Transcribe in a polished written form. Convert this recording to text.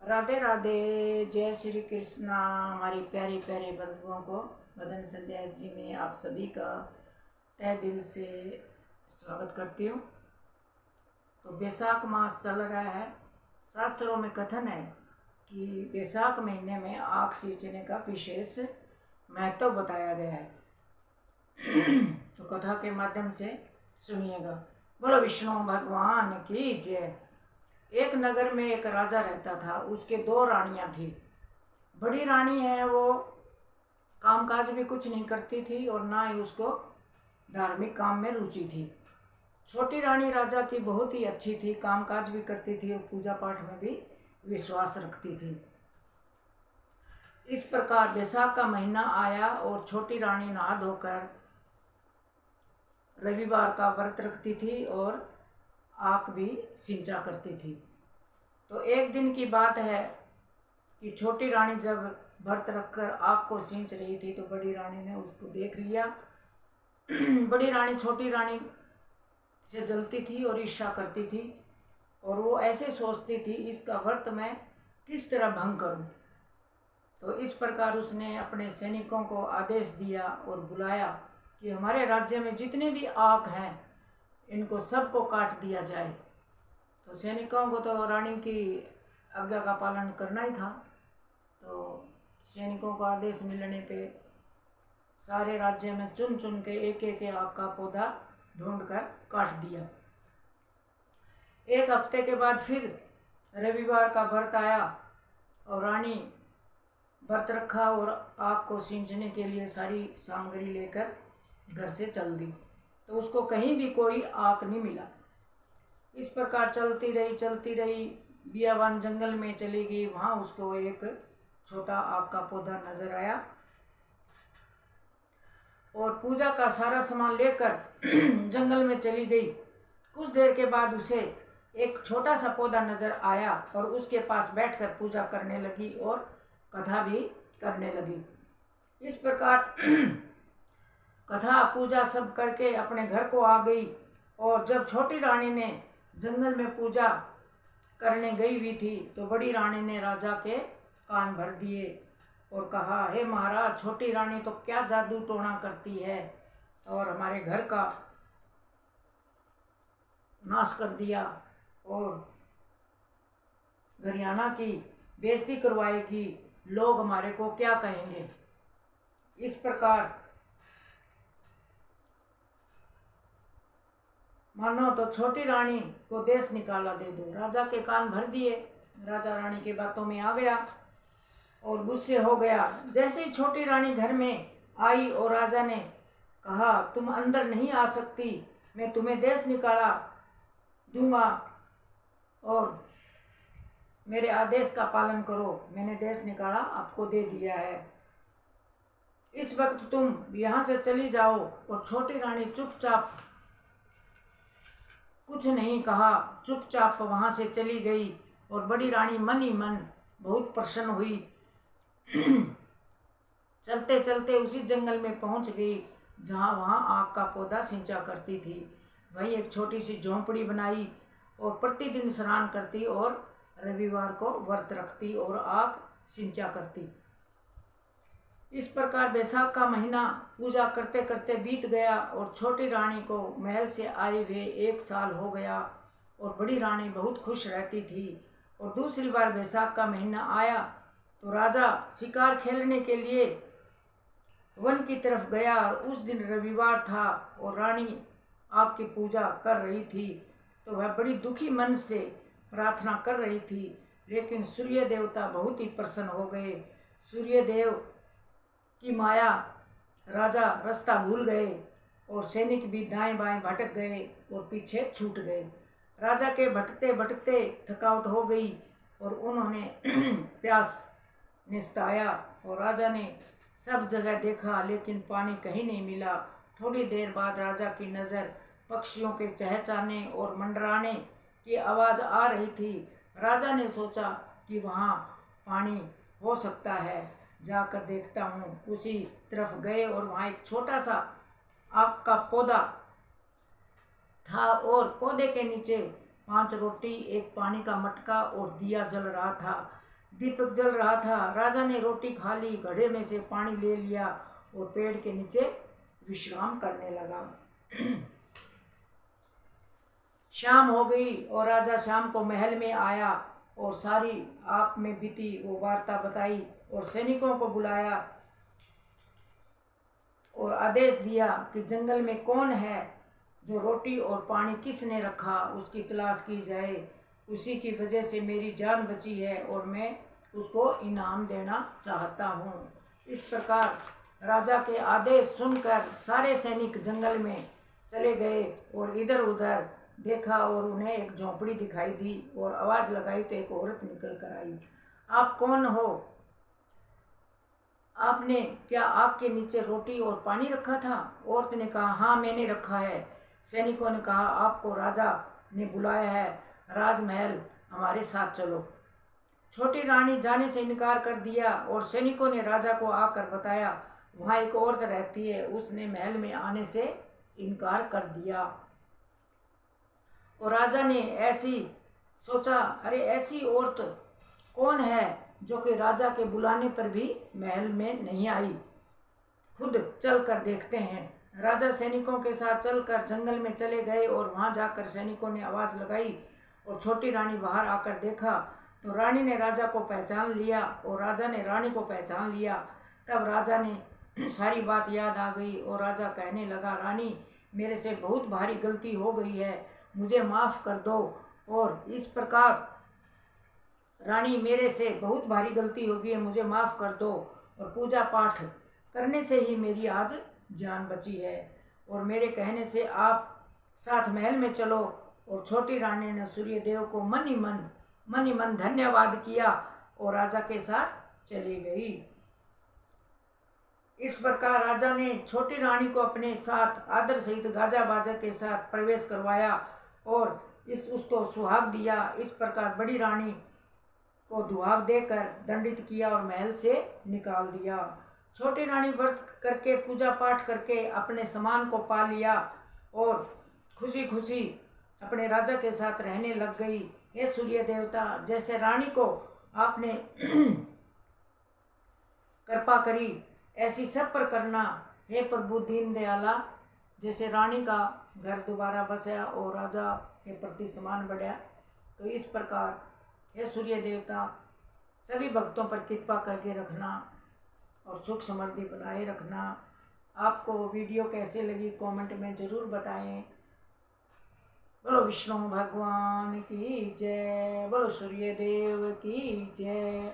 राधे राधे, जय श्री कृष्णा। हमारी प्यारे प्यारे बंधुओं को भजन संध्या जी में आप सभी का तहे दिल से स्वागत करती हूँ। तो बैसाख मास चल रहा है। शास्त्रों में कथन है कि बैसाख महीने में आग सींचने का विशेष महत्व बताया गया है। तो कथा के माध्यम से सुनिएगा। बोलो विष्णु भगवान की जय। एक नगर में एक राजा रहता था। उसके दो रानियां थी। बड़ी रानी है वो कामकाज भी कुछ नहीं करती थी और ना ही उसको धार्मिक काम में रुचि थी। छोटी रानी राजा की बहुत ही अच्छी थी, कामकाज भी करती थी और पूजा पाठ में भी विश्वास रखती थी। इस प्रकार बैसाख का महीना आया और छोटी रानी नहा धोकर रविवार का व्रत रखती थी और आग भी सिंचा करती थी। तो एक दिन की बात है कि छोटी रानी जब व्रत रखकर आग को सींच रही थी तो बड़ी रानी ने उसको देख लिया। बड़ी रानी छोटी रानी से जलती थी और ईर्ष्या करती थी और वो ऐसे सोचती थी इसका व्रत मैं किस तरह भंग करूं। तो इस प्रकार उसने अपने सैनिकों को आदेश दिया और बुलाया कि हमारे राज्य में जितने भी आग हैं इनको सबको काट दिया जाए। तो सैनिकों को तो रानी की आज्ञा का पालन करना ही था। तो सैनिकों को आदेश मिलने पे सारे राज्य में चुन चुन के एक एक आग का पौधा ढूंढकर काट दिया। एक हफ्ते के बाद फिर रविवार का व्रत आया और रानी व्रत रखा और आग को सींचने के लिए सारी सामग्री लेकर घर से चल दी। तो उसको कहीं भी कोई आग नहीं मिला। इस प्रकार चलती रही बियाबान जंगल में चली गई। वहाँ उसको एक छोटा आग का पौधा नजर आया और पूजा का सारा सामान लेकर जंगल में चली गई। कुछ देर के बाद उसे एक छोटा सा पौधा नजर आया और उसके पास बैठकर पूजा करने लगी और कथा भी करने लगी। इस प्रकार कथा पूजा सब करके अपने घर को आ गई। और जब छोटी रानी ने जंगल में पूजा करने गई हुई थी तो बड़ी रानी ने राजा के कान भर दिए और कहा, हे महाराज, छोटी रानी तो क्या जादू टोना करती है और हमारे घर का नाश कर दिया और घरियाना की बेइज्जती करवाएगी। लोग हमारे को क्या कहेंगे। इस प्रकार मानो तो छोटी रानी को देश निकाला दे दो। राजा के कान भर दिए। राजा रानी की बातों में आ गया और गुस्से हो गया। जैसे ही छोटी रानी घर में आई और राजा ने कहा, तुम अंदर नहीं आ सकती, मैं तुम्हें देश निकाला दूंगा और मेरे आदेश का पालन करो। मैंने देश निकाला आपको दे दिया है। इस वक्त तुम यहाँ से चली जाओ। और छोटी रानी चुपचाप कुछ नहीं कहा, चुपचाप वहाँ से चली गई। और बड़ी रानी मन ही मन बहुत प्रसन्न हुई। चलते चलते उसी जंगल में पहुँच गई जहाँ वहाँ आग का पौधा सिंचा करती थी। वहीं एक छोटी सी झोंपड़ी बनाई और प्रतिदिन स्नान करती और रविवार को व्रत रखती और आग सिंचा करती। इस प्रकार बैसाख का महीना पूजा करते करते बीत गया और छोटी रानी को महल से आए हुए 1 साल हो गया और बड़ी रानी बहुत खुश रहती थी। और दूसरी बार बैसाख का महीना आया तो राजा शिकार खेलने के लिए वन की तरफ गया और उस दिन रविवार था और रानी आग की पूजा कर रही थी। तो वह बड़ी दुखी मन से प्रार्थना कर रही थी, लेकिन सूर्य देवता बहुत ही प्रसन्न हो गए। सूर्य देव की माया राजा रास्ता भूल गए और सैनिक भी दाएं बाएं भटक गए और पीछे छूट गए। राजा के भटकते भटकते थकावट हो गई और उन्होंने प्यास ने सताया और राजा ने सब जगह देखा लेकिन पानी कहीं नहीं मिला। थोड़ी देर बाद राजा की नज़र पक्षियों के चहचहाने और मंडराने की आवाज़ आ रही थी। राजा ने सोचा कि वहाँ पानी हो सकता है, जाकर देखता हूँ। उसी तरफ गए और वहाँ एक छोटा सा आग का पौधा था और पौधे के नीचे 5 रोटी, एक पानी का मटका और दिया जल रहा था। दीपक जल रहा था। राजा ने रोटी खा ली, घड़े में से पानी ले लिया और पेड़ के नीचे विश्राम करने लगा। शाम हो गई और राजा शाम को महल में आया और सारी आप में बीती वो वार्ता बताई और सैनिकों को बुलाया और आदेश दिया कि जंगल में कौन है जो रोटी और पानी किसने रखा, उसकी तलाश की जाए। उसी की वजह से मेरी जान बची है और मैं उसको इनाम देना चाहता हूँ। इस प्रकार राजा के आदेश सुनकर सारे सैनिक जंगल में चले गए और इधर उधर देखा और उन्हें एक झोंपड़ी दिखाई दी और आवाज़ लगाई तो एक औरत निकल कर आई। आप कौन हो? आपने क्या आपके नीचे रोटी और पानी रखा था? औरत ने कहा, हाँ मैंने रखा है। सैनिकों ने कहा, आपको राजा ने बुलाया है, राजमहल हमारे साथ चलो। छोटी रानी जाने से इनकार कर दिया और सैनिकों ने राजा को आकर बताया वहाँ एक औरत रहती है, उसने महल में आने से इनकार कर दिया। और राजा ने ऐसी सोचा, अरे ऐसी औरत कौन है जो कि राजा के बुलाने पर भी महल में नहीं आई, खुद चल कर देखते हैं। राजा सैनिकों के साथ चलकर जंगल में चले गए और वहां जाकर सैनिकों ने आवाज़ लगाई और छोटी रानी बाहर आकर देखा तो रानी ने राजा को पहचान लिया और राजा ने रानी को पहचान लिया। तब राजा ने सारी बात याद आ गई और राजा कहने लगा, रानी मेरे से बहुत भारी गलती हो गई है, मुझे माफ़ कर दो। और इस प्रकार रानी मेरे से बहुत भारी गलती हो गई है, मुझे माफ़ कर दो और पूजा पाठ करने से ही मेरी आज जान बची है और मेरे कहने से आप साथ महल में चलो। और छोटी रानी ने सूर्यदेव को मन ही मन धन्यवाद किया और राजा के साथ चली गई। इस प्रकार राजा ने छोटी रानी को अपने साथ आदर सहित गाजा बाजा के साथ प्रवेश करवाया और उसको सुहाग दिया। इस प्रकार बड़ी रानी को दुहाग देकर दंडित किया और महल से निकाल दिया। छोटी रानी व्रत करके पूजा पाठ करके अपने सामान को पा लिया और खुशी खुशी अपने राजा के साथ रहने लग गई। हे सूर्य देवता, जैसे रानी को आपने कृपा करी ऐसी सब पर करना। हे प्रभु दीन दयाला, जैसे रानी का घर दोबारा बसा और राजा के प्रति सम्मान बढ़ा, तो इस प्रकार हे सूर्य देवता सभी भक्तों पर कृपा करके रखना और सुख समृद्धि बनाए रखना। आपको वीडियो कैसे लगी कमेंट में ज़रूर बताएं। बोलो विष्णु भगवान की जय, बोलो सूर्य देव की जय।